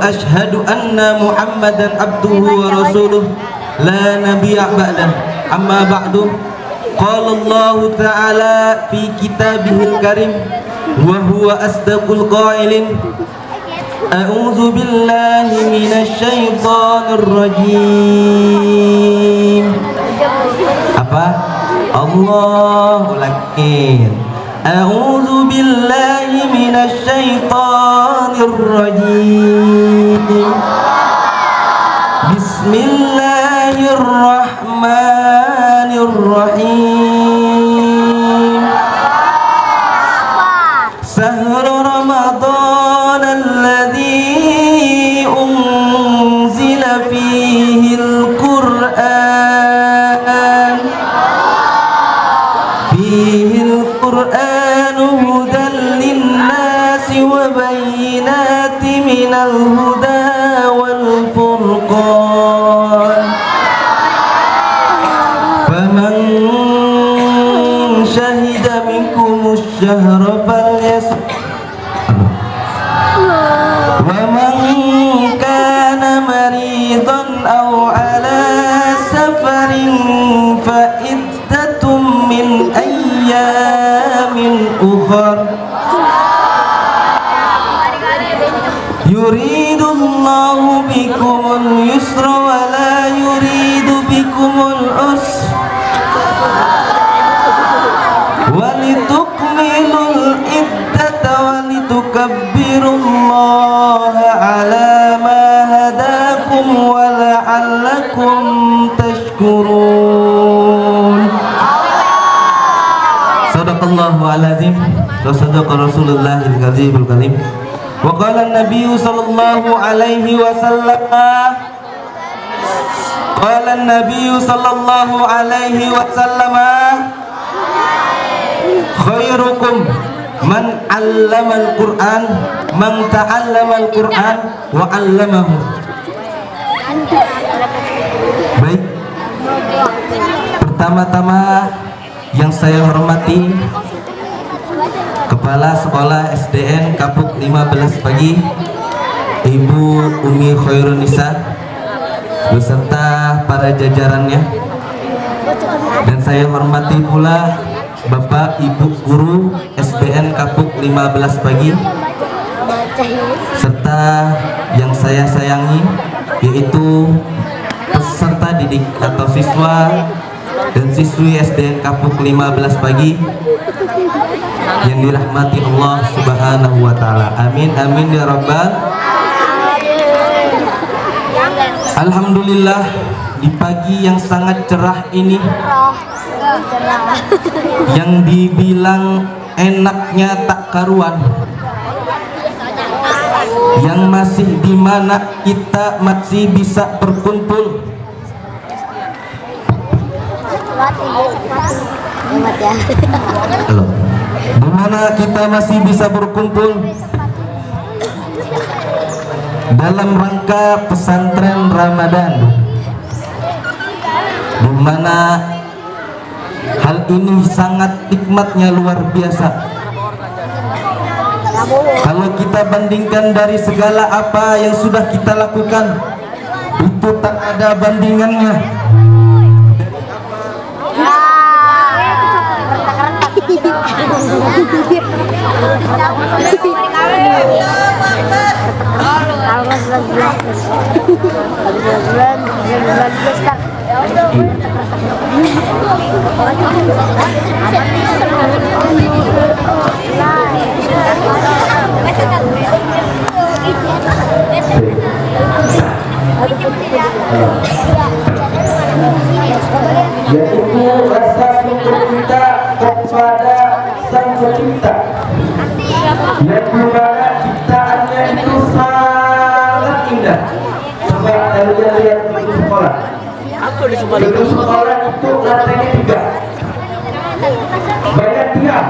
أشهد أن محمدا عبده ورسوله لا نبي بعده أما بعد قال الله تعالى في كتابه الكريم وهو أصدق القائلين أعوذ بالله من الشيطان الرجيم apa? Allahu Akbar. A'udzu billahi minasy syaithanir rajim. Bismillahirrahmanirrahim. Syahrul Ramadan alladzi unzila fihi al-Qur'an القرآن هدى للناس وبينات من الهدى والفرقان فمن شهد منكم الشهر فليصم ومن كان مريضا أو على سفر فعدة من أيام أخر يريد الله بكم اليسر ولا يريد بكم العسر ولتكملوا العدة ولتكبروا الله على ما هداكم ولعلكم تشكرون. Sadaqallahu alazim wa sadaqa Rasulullahil kadzibul karim. Wa qala an-nabiy sallallahu alaihi wasallam qala an-nabiy sallallahu alaihi wasallam khairukum man 'allamal Qur'an man ta'allamal Qur'an wa 'allamahu. Baik, pertama-tama yang saya hormati Kepala Sekolah SDN Kapuk 15 Pagi Ibu Umi Khairunisa beserta para jajarannya, dan saya hormati pula Bapak Ibu Guru SDN Kapuk 15 Pagi serta yang saya sayangi yaitu peserta didik atau siswa dan siswi SDN Kapuk 15 Pagi yang dirahmati Allah Subhanahu wa taala. Amin amin ya rabbal. Alhamdulillah, di pagi yang sangat cerah ini yang dibilang enaknya tak karuan, yang masih di mana kita masih bisa berkumpul, di mana kita masih bisa berkumpul dalam rangka pesantren Ramadan, di mana hal ini sangat nikmatnya luar biasa. Kalau kita bandingkan dari segala apa yang sudah kita lakukan, itu tak ada bandingannya. Yaitu rasa syukur kita kepada Sang Pencipta, yang dimana ciptaannya itu sangat indah. Coba kalian lihat di sekolah. Di sekolah itu lantainya 3, banyak tiang.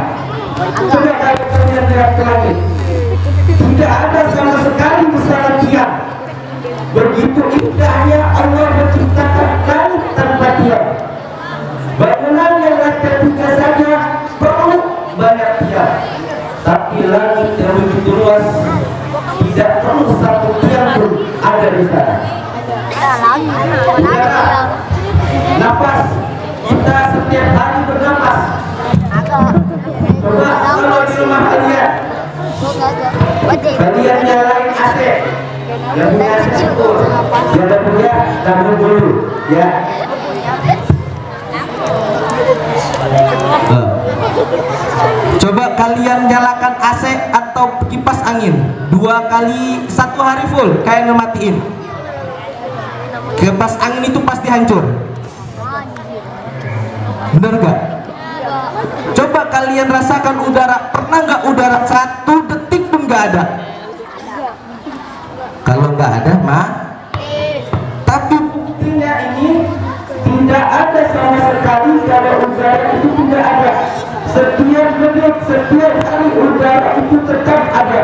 Coba kalian lihat ke langit, tidak ada sama sekali besaran tiang. Begitu indahnya Allah menciptakan langit tanpa tiang. Bangunan yang lantai 3 saja perlu banyak tiang, tapi langit yang begitu luas tidak perlu satu tiang pun. ada di sana. Udara, nafas kita setiap hari bernapas. Coba kalau di rumah kalian nyalain AC, yang punya AC syukur, yang tidak punya tanggung dulu, ya. Coba kalian nyalakan AC atau kipas angin 2 kali 1 hari full, kayak ngematiin. Kipas angin itu pasti hancur. Bener gak? Coba kalian rasakan udara, pernah nggak udara 1 detik pun nggak ada? Kalau nggak ada mah, tapi buktinya ini tidak ada sama sekali kalau udara itu tidak ada. Setiap menit, setiap hari udara itu tetap ada.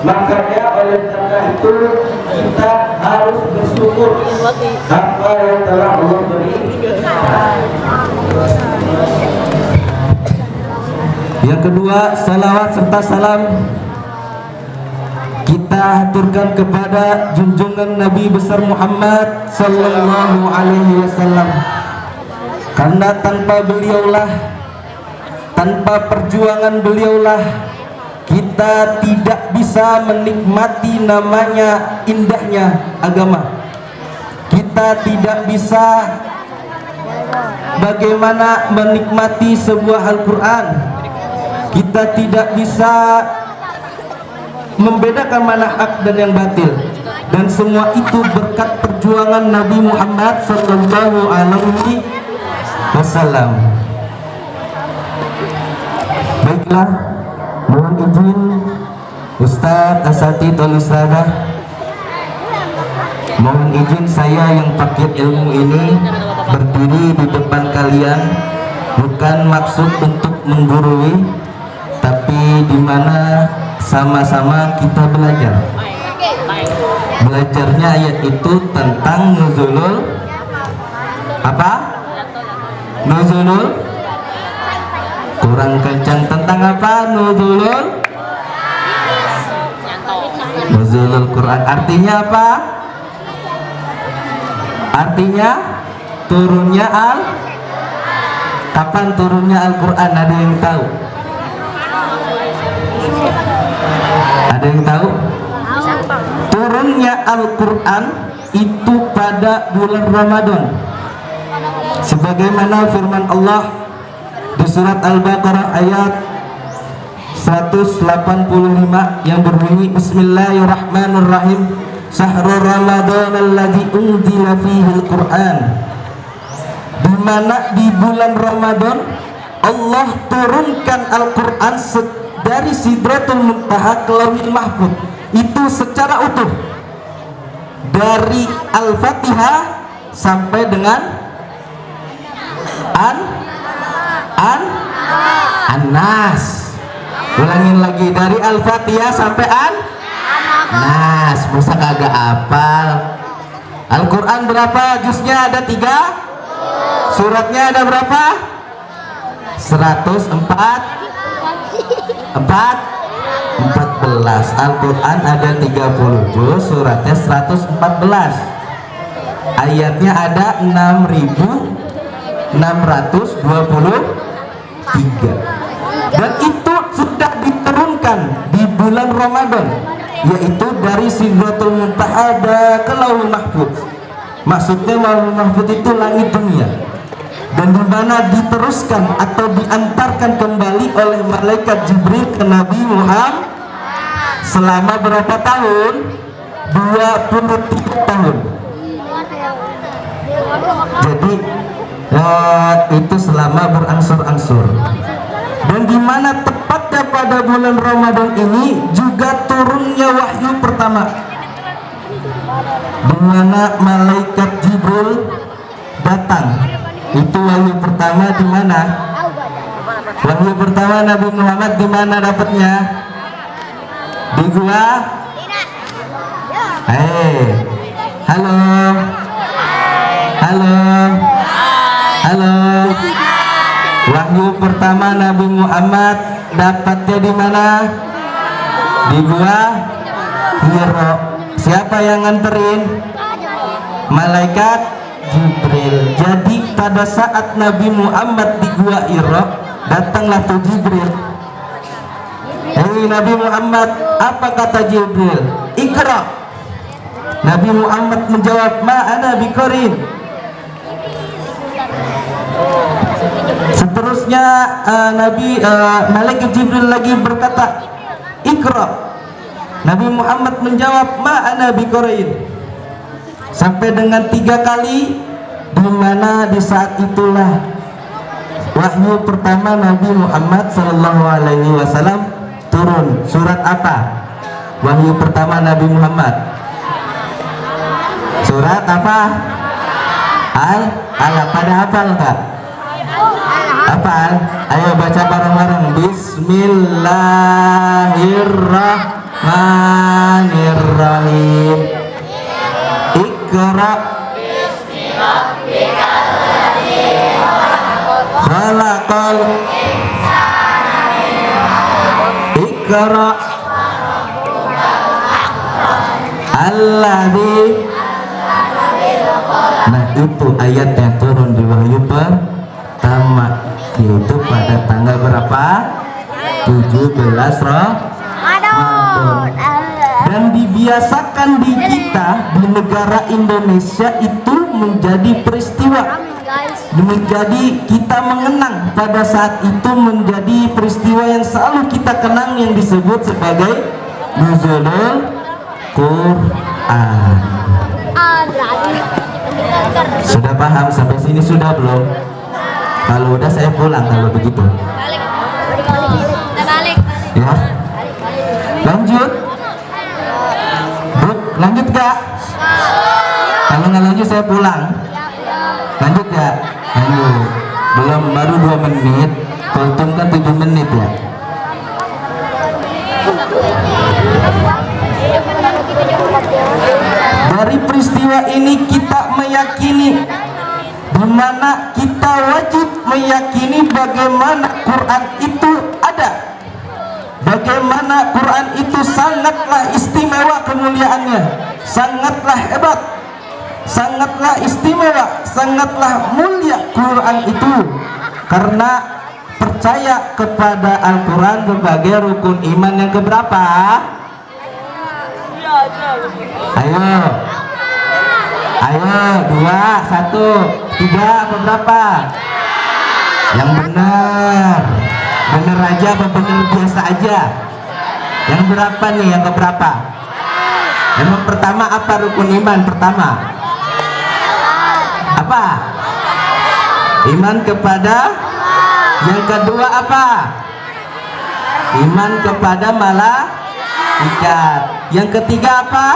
Makanya oleh karena itu kita harus bersyukur apa yang telah Allah beri. Yang kedua, salawat serta salam kita haturkan kepada junjungan Nabi besar Muhammad sallallahu alaihi wasallam. Karena tanpa beliaulah, tanpa perjuangan beliaulah, kita tidak bisa menikmati namanya indahnya agama. Kita tidak bisa bagaimana menikmati sebuah Al-Quran. Kita tidak bisa membedakan mana hak dan yang batil, dan semua itu berkat perjuangan Nabi Muhammad sallallahu alaihi wasallam. Baiklah, mohon izin Ustadz Asatidz wal Ustadzah, mohon izin saya yang pakai ilmu ini berdiri di depan kalian bukan maksud untuk menggurui, tapi di mana sama-sama kita belajar. Belajarnya ayat itu tentang nuzulul apa? Nuzulul, kurang kencang, tentang apa? Nuzulul Quran. Artinya apa? Artinya turunnya kapan turunnya Al-Quran? Ada yang tahu? Ada yang tahu? Turunnya Al-Quran itu pada bulan Ramadan, sebagaimana firman Allah di surat Al-Baqarah ayat 185 yang berbunyi Bismillahirrahmanirrahim, Syahrul Ramadan alladzi unzila fihi Al-Quran, di mana di bulan Ramadan Allah turunkan Al-Quran dari Sidratul Muntaha ke Lauhul Mahfuz itu secara utuh, dari Al-Fatihah sampai dengan An-Nas. Ulangin lagi, dari Al-Fatihah sampai An-Nas. Masa kagak hafal? Al-Quran berapa juznya? Ada 3. Suratnya ada berapa? 14. Al-Quran ada 30 juz, suratnya 114. Ayatnya ada 6.623. Dan itu sudah diturunkan di bulan Ramadan, yaitu dari Sidratul Muntaha ke Lauhul Mahfuz. Maksudnya Lauhul Mahfuz itu langit dunia, dan di mana diteruskan atau diantarkan kembali oleh malaikat Jibril ke Nabi Muhammad selama berapa tahun? 23 tahun. Jadi itu selama berangsur-angsur. Dan di mana tepatnya pada bulan Ramadan ini juga turunnya wahyu pertama, di mana malaikat Jibril datang. Itu wahyu pertama di mana? Wahyu pertama Nabi Muhammad di mana dapatnya? Di gua. Halo. Halo. Halo. Wahyu pertama Nabi Muhammad dapatnya di mana? Di gua Hiro. Siapa yang nganterin? Malaikat Jibril. Jadi pada saat Nabi Muhammad di Gua Hira, datanglah tuh Jibril. Hei Nabi Muhammad, apa kata Jibril? Iqra. Nabi Muhammad menjawab, ma ana biqarin. Seterusnya Malaikat Jibril lagi berkata, Iqra. Nabi Muhammad menjawab, ma ana biqarin. Sampai dengan 3 kali, di mana di saat itulah wahyu pertama Nabi Muhammad SAW turun. Surat apa? Wahyu pertama Nabi Muhammad. Surat apa? Al-Alaq. Pada hafal enggak? Hafal? Ayo baca bareng-bareng. Bismillahirrahmanirrahim. Iqra khalaqal Iqra alladzi. Nah itu ayat yang turun di wahyu pertama, yaitu pada tanggal berapa? 17 Ramadan. Dan dibiasakan di kita, di negara Indonesia itu menjadi peristiwa, menjadi kita mengenang pada saat itu, menjadi peristiwa yang selalu kita kenang, yang disebut sebagai Nuzulul Quran. Sudah paham sampai sini sudah belum? Kalau udah saya pulang kalau begitu. Ya. Lanjut. Lanjut gak? Kalau nggak lanjut saya pulang. Lanjut gak? Lanjut. Belum, baru 2 menit. Kultum kan 7 menit ya. Dari peristiwa ini kita meyakini, di mana kita wajib meyakini bagaimana Quran itu ada, bagaimana Quran itu sangatlah istimewa kemuliaannya, sangatlah hebat, sangatlah istimewa, sangatlah mulia Quran itu. Karena percaya kepada Al-Quran sebagai rukun iman yang keberapa? Ayo, ayo, 2, 1, 3, apa berapa? Yang benar, bener aja apa bener biasa aja? Yang berapa nih? Yang keberapa? Yang pertama apa rukun iman pertama? Apa? Iman kepada. Yang kedua apa? Iman kepada malaikat. Yang ketiga apa?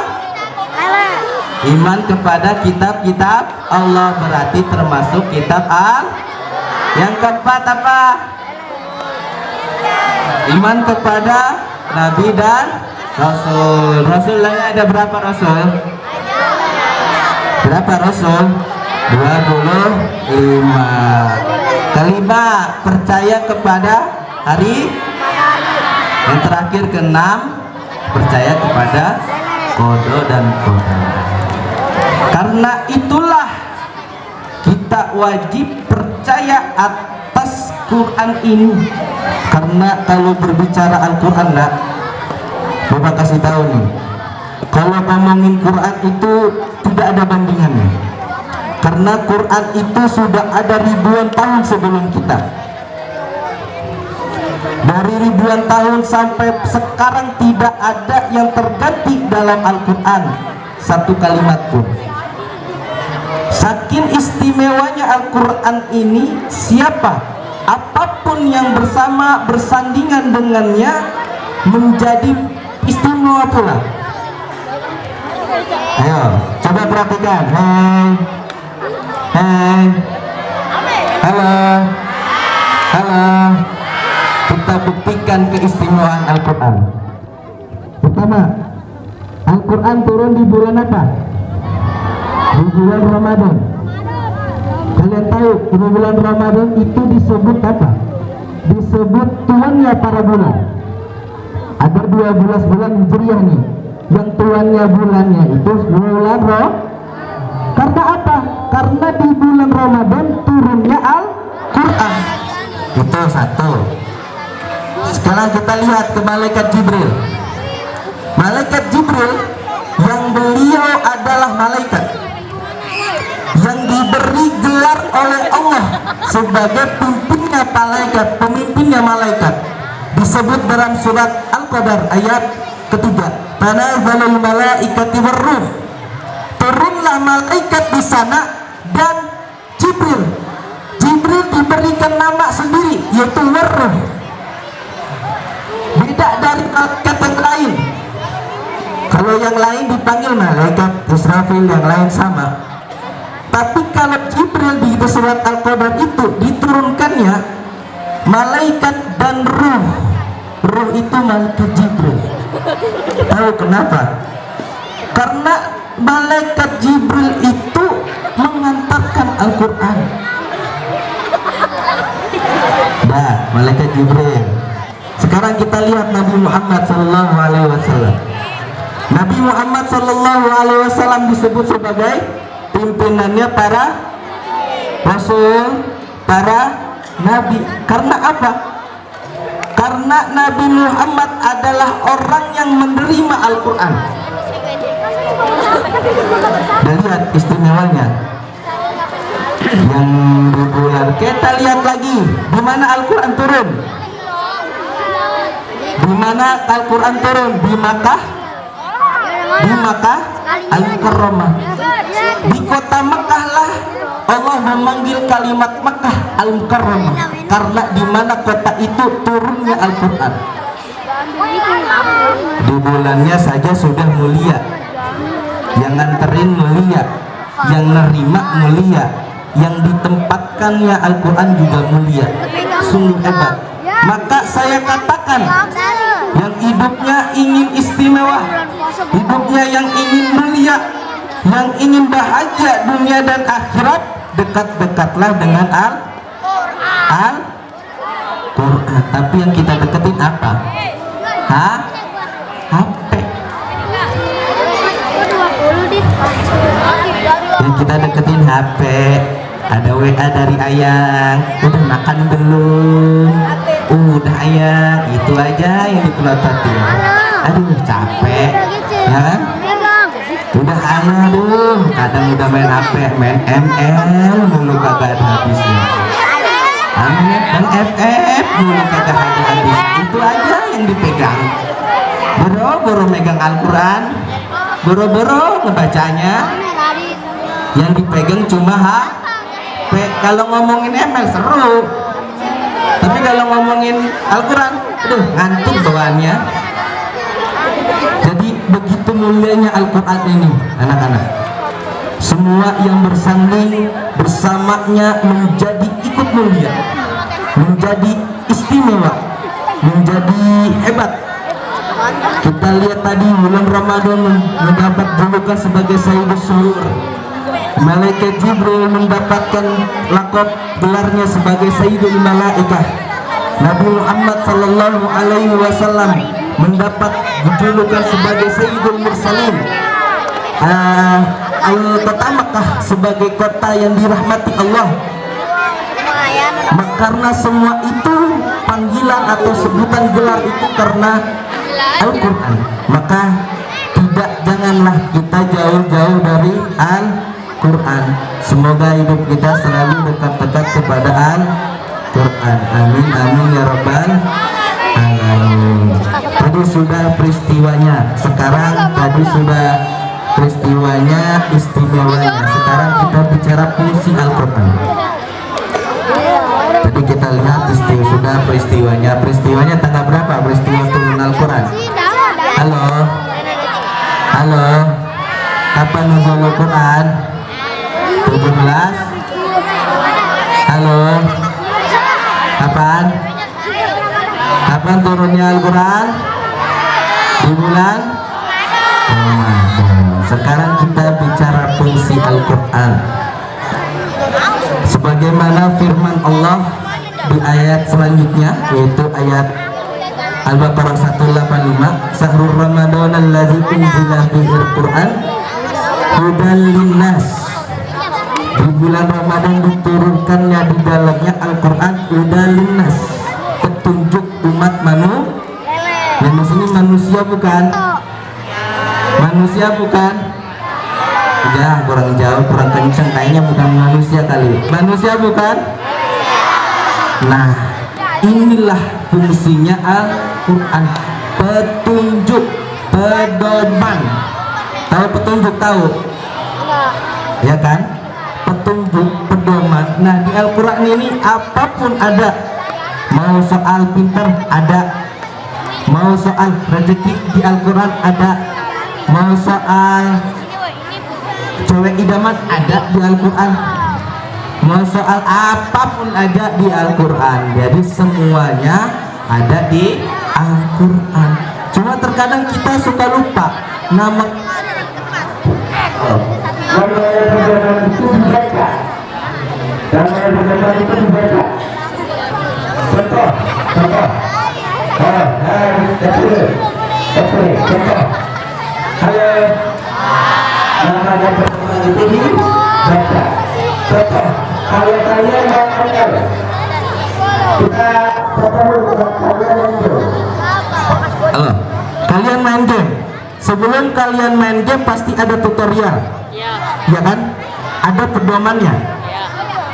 Iman kepada kitab-kitab Allah, berarti termasuk kitab Al. Yang keempat apa? Iman kepada Nabi dan Rasul. Rasul lainnya ada berapa Rasul? Berapa Rasul? 25. Kelima, percaya kepada hari. Yang terakhir ke-6, percaya kepada qada dan qadar. Karena itulah kita wajib percaya atas Quran ini. Karena kalau berbicara Al-Quran, nak, Bapak kasih tahu nih, kalau ngomongin Quran itu tidak ada bandingannya. Karena Quran itu sudah ada ribuan tahun sebelum kita. Dari ribuan tahun sampai sekarang tidak ada yang terganti dalam Al-Quran satu kalimat pun. Saking istimewanya Al-Quran ini, siapa apapun yang bersandingan dengannya menjadi istimewa pula. Ayo coba perhatikan. Hai, halo, halo. Kita buktikan keistimewaan Al-Quran. Pertama, Al-Quran turun di bulan apa? Di bulan Ramadan. Kalian tahu di bulan Ramadan itu disebut apa? Disebut tuannya para bulan. Ada 12 bulan Hijriah nih. yang tuannya bulannya itu bulan Roh. Karena apa? Karena di bulan Ramadan turunnya Al-Quran. Itu satu. Sekarang kita lihat ke malaikat Jibril. Malaikat Jibril yang beliau adalah malaikat yang diberi gelar oleh Allah sebagai pemimpinnya malaikat, disebut dalam surat Al-Qadar ayat ketiga, tanazzalul malaikati warruh, turunlah malaikat di sana dan Jibril diberikan nama sendiri yaitu warruh, beda dari malaikat yang lain. Kalau yang lain dipanggil malaikat Israfil, yang lain sama. Tapi kalau Jibril di surat Al-Qadar itu diturunkannya malaikat dan ruh itu malaikat Jibril. Tahu kenapa? Karena malaikat Jibril itu mengantarkan Al-Quran. Nah, malaikat Jibril. Sekarang kita lihat Nabi Muhammad SAW. Nabi Muhammad SAW disebut sebagai pimpinannya para rasul, para nabi. Karena apa? Karena Nabi Muhammad adalah orang yang menerima Al-Quran. Dan lihat istimewanya yang di bulan. Kita lihat lagi di mana Al-Quran turun. Di mana Al-Quran turun? Di Makkah. Di Makkah Al-Mukarramah. Di kota Makkah lah Allah memanggil kalimat Makkah Al-Mukarramah, karena di mana kota itu turunnya Al-Quran. Di bulannya saja sudah mulia, yang nganterin mulia, yang nerima mulia, yang ditempatkannya Al-Quran juga mulia. Sungguh hebat. Maka saya katakan, yang hidupnya ingin istimewa, hidupnya yang ingin mulia, yang ingin bahagia dunia dan akhirat, dekat-dekatlah dengan Al-Quran. Tapi yang kita deketin apa? HP. Yang kita deketin HP. Ada WA dari Ayang, udah makan belum? Udah Ayang, itu aja yang dipelototin. Aduh capek, ya kan? Udah Ayang, aduh kadang udah main HP, main ML mulu kagak ada habisnya. Main FF mulu kagak ada habis. Itu aja yang dipegang. Boro-boro megang Al-Quran, boro-boro ngebacanya. Yang dipegang cuma HP. Kalau ngomongin ML seru, tapi kalau ngomongin Al-Quran, aduh ngantuk bawaannya. Jadi begitu mulianya Al-Quran ini, anak-anak. Semua yang bersanding bersamanya menjadi ikut mulia, menjadi istimewa, menjadi hebat. Kita lihat tadi bulan Ramadan mendapat julukan sebagai Sayyidus Surur. Malaikat Jibril mendapatkan lakop gelarnya sebagai Sayyidul Malaikah. Nabi Muhammad sallallahu alaihi wasallam mendapat julukan sebagai Sayyidul Mursalin. Kota Makkah sebagai kota yang dirahmati Allah. Karena semua itu panggilan atau sebutan gelar itu karena Al-Quran, maka janganlah kita jauh-jauh dari Al-Quran. Semoga hidup kita selalu dekat-dekat kepada Al-Quran. Amin amin ya rabbal alamin. Tadi sudah peristiwanya, sekarang tadi sudah peristiwanya, istimewanya. Sekarang kita bicara fungsi Al-Quran. Tadi kita lihat sudah peristiwanya. Peristiwanya tanggal berapa? Peristiwa turun Al-Quran. Halo, halo. Kapan nuzul Al-Quran? 17. Halo. Kapan? Kapan turunnya Al-Quran? Di bulan Ramadan. Sekarang kita bicara fungsi Al-Quran. Sebagaimana firman Allah di ayat selanjutnya, yaitu ayat Al-Baqarah 185, Syahrul Ramadan alladzi unzila fihil Qur'an hudan linnas. Di bulan Ramadan diturunkannya di dalamnya Al-Qur'an hudan linnas, petunjuk umat manusia. Yang di sini manusia bukan? Manusia bukan? Ya, kurang jauh, kurang kenceng, kayaknya bukan manusia kali. Manusia bukan? Nah, inilah fungsinya Al-Quran, petunjuk, pedoman. Tahu petunjuk, tahu? Ya kan? Petunjuk, pedoman. Nah, di Al-Quran ini apapun ada. Mau soal pintar ada, mau soal rezeki di Al-Quran ada, mau soal cewek idaman ada di Al-Quran, mau soal apapun ada di Al-Quran. Jadi semuanya ada di Al-Quran. Cuma terkadang kita suka lupa nama. Kalau yang berjalan itu dibaca, dan yang berjalan itu dibaca. Contoh. Contoh. Kalau nama yang berjalan itu dibaca. Contoh. Kalau kalian mau kenal, kita kalian itu. Halo, kalian main game. Sebelum kalian main game pasti ada tutorial, ya kan? Ada pedomannya.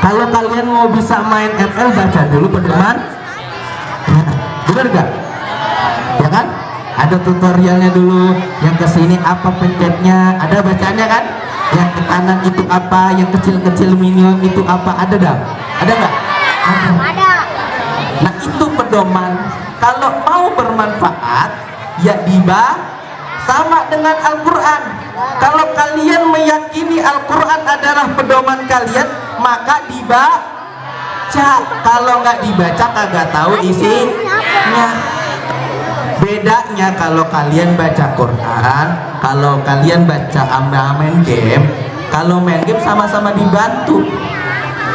Kalau kalian mau bisa main ML, baca dulu pedoman. Ya, bener gak? Ya kan? Ada tutorialnya dulu. Yang kesini apa pencetnya, ada bacanya kan? Yang ke kanan itu apa, yang kecil-kecil minion itu apa, ada dah? Ada nggak? Ada. Nah itu pedoman. Kalau mau bermanfaat, ya sama dengan Al-Quran. Kalau kalian meyakini Al-Quran adalah pedoman kalian, maka dibaca. Kalau nggak dibaca kagak tahu isinya. Bedanya kalau kalian baca Quran, kalau kalian baca main game. Kalau main game sama-sama dibantu.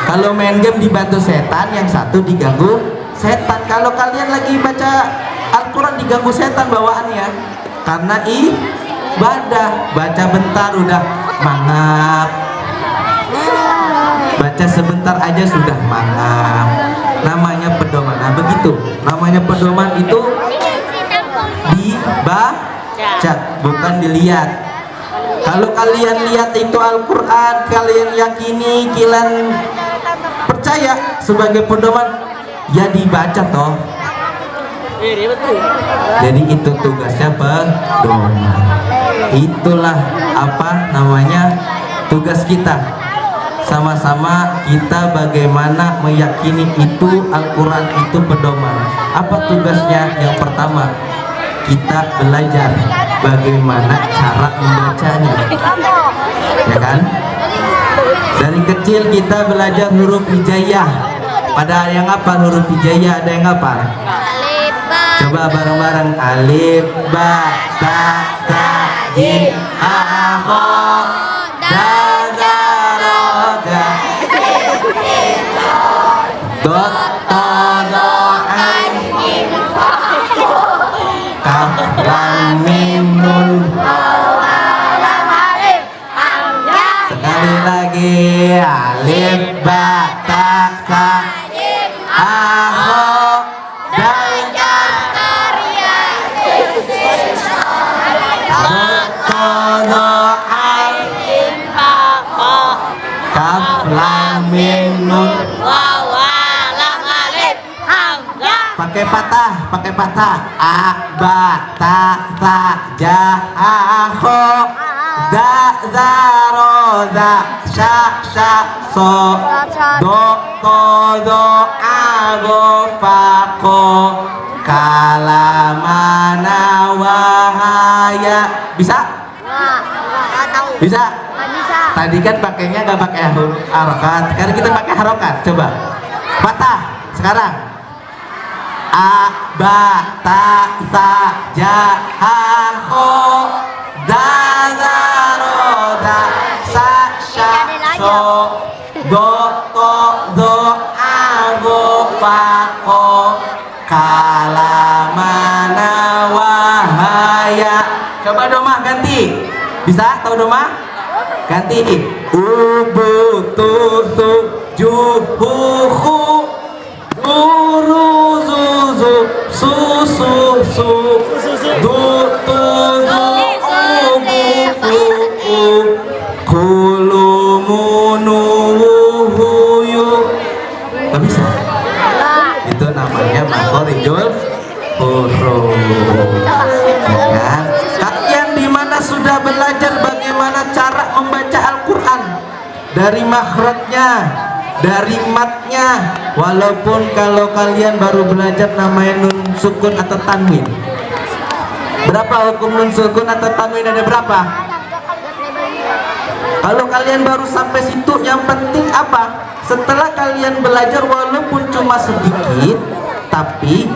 Kalau main game dibantu setan, yang satu diganggu setan. Kalau kalian lagi baca Al-Quran diganggu setan bawaannya, karena ibadah. Baca bentar udah mangap, baca sebentar aja sudah mangap. Namanya pedoman. Nah begitu, namanya pedoman itu dibaca, bukan dilihat. Kalau kalian lihat itu Al-Quran, kalian yakini, kalian percaya sebagai pedoman, ya dibaca toh. Jadi itu tugasnya pedoman. Itulah apa namanya tugas kita. Sama-sama kita bagaimana meyakini itu Al-Quran itu pedoman. Apa tugasnya? Yang pertama, kita belajar bagaimana cara membacanya, ya kan? Dari kecil kita belajar huruf hijaiyah. Pada yang apa huruf hijaiyah? Ada yang apa? Coba bareng-bareng. Alif, ba, ta, ta, jim, ha, ho, da, za, ro, ga, do, to, do, ain, kaf, lam, mim, nun. Sekali lagi. Alif, ba, ta, ta, ha, ho, dal, kaf, lam, mim, nun. Pakai patah. A, ba, ta, ta, ja, a, ho, da, za, ro, za, sha, sha, so, do, to, do, a, go, fa, ko, kalamana, wahaya. Bisa? Bisa? Tadi kan pakainya nggak pakai harokat, sekarang kita pakai harokat. Coba patah sekarang. A, ba, ta, sa, ja, ha, ho, da, za, ro, da, sa, sha, so, do, to, do, a, go, fa, ko, kalamana, Bisa? Tahu doma? Ganti. Ubu tutu juhu hu guru zuzu susu su du tu zu ubu kulumunu huyu. Gak bisa. Itu namanya makhorijul huruf. Ya. Kalian di mana sudah belajar bagaimana cara membaca Al-Quran, dari makhrajnya, dari matnya, walaupun kalau kalian baru belajar namanya nun sukun atau tanwin. Berapa hukum nun sukun atau tanwin, ada berapa? Kalau kalian baru sampai situ, yang penting apa? Setelah kalian belajar walaupun cuma sedikit, tapi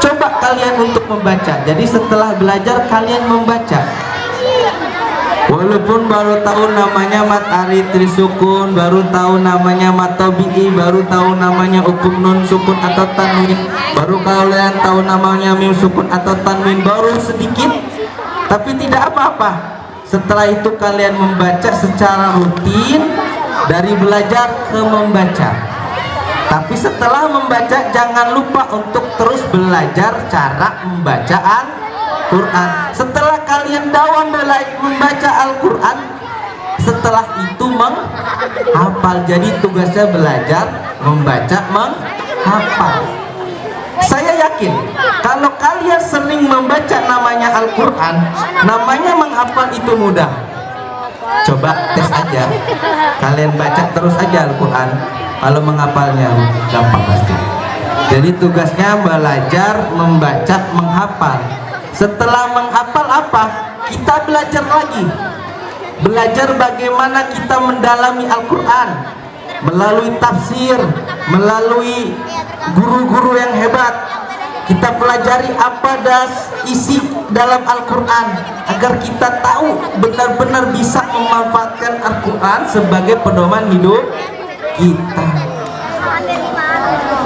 coba kalian untuk membaca. Jadi setelah belajar kalian membaca, walaupun baru tahu namanya mat ari trisukun, baru tahu namanya mat tabi'i, baru tahu namanya hukum nun sukun atau tanwin, baru kalian tahu namanya mim sukun atau tanwin, baru sedikit, tapi tidak apa-apa. Setelah itu kalian membaca secara rutin, dari belajar ke membaca. Tapi setelah membaca jangan lupa untuk terus belajar cara membaca Al-Quran. Setelah kalian dawam membaca Al-Quran, setelah itu menghafal. Jadi tugasnya belajar membaca menghafal. Saya yakin kalau kalian sering membaca namanya Al-Quran, namanya menghafal itu mudah. Coba tes aja, kalian baca terus aja Al-Quran, kalau menghafalnya gampang pasti. Jadi tugasnya belajar membaca menghafal. Setelah menghafal apa? Kita belajar lagi, belajar bagaimana kita mendalami Al-Quran melalui tafsir, melalui guru-guru yang hebat. Kita pelajari apa isi dalam Al-Quran agar kita tahu benar-benar bisa memanfaatkan Al-Quran sebagai pedoman hidup kita.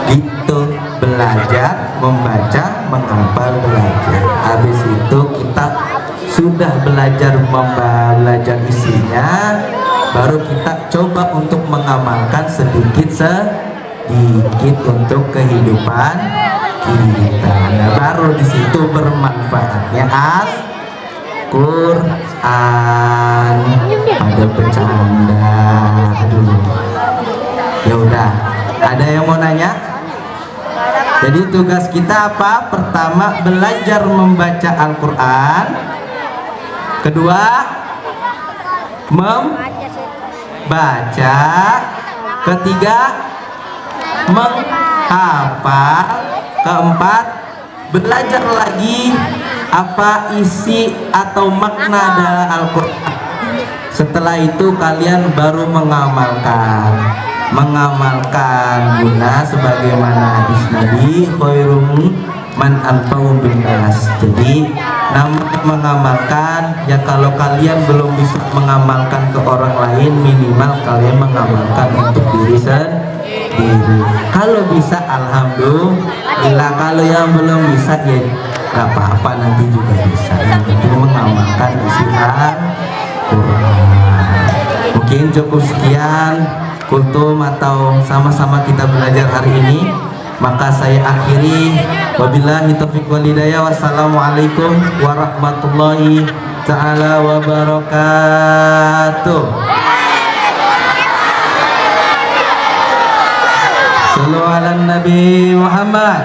Gitu, belajar membaca menghafal belajar. Habis itu kita sudah belajar belajar isinya, baru kita coba untuk mengamalkan sedikit untuk kehidupan kita. Nah, baru di situ bermanfaatnya Al-Quran. Ada bercanda. Aduh. Ya udah. Ada yang mau nanya? Jadi tugas kita apa? Pertama, belajar membaca Al-Quran. Kedua, membaca. Ketiga, menghafal. Keempat, belajar lagi apa isi atau makna dalam Al-Quran. Setelah itu kalian baru mengamalkan guna sebagaimana hadis Nabi, khairum man anfa'u binnas. Jadi namanya mengamalkan, ya kalau kalian belum bisa mengamalkan ke orang lain, minimal kalian mengamalkan untuk diri sendiri. Kalau bisa alhamdulillah, kalau yang belum bisa ya gak apa-apa, nanti juga bisa. Yang penting mengamalkan isi Al-Quran. Mungkin cukup sekian kultum atau sama-sama kita belajar hari ini. Maka saya akhiri, wabillahi taufiq wal hidayah. Wassalamualaikum warahmatullahi ta'ala wabarakatuh. Sallu ala Nabi Muhammad.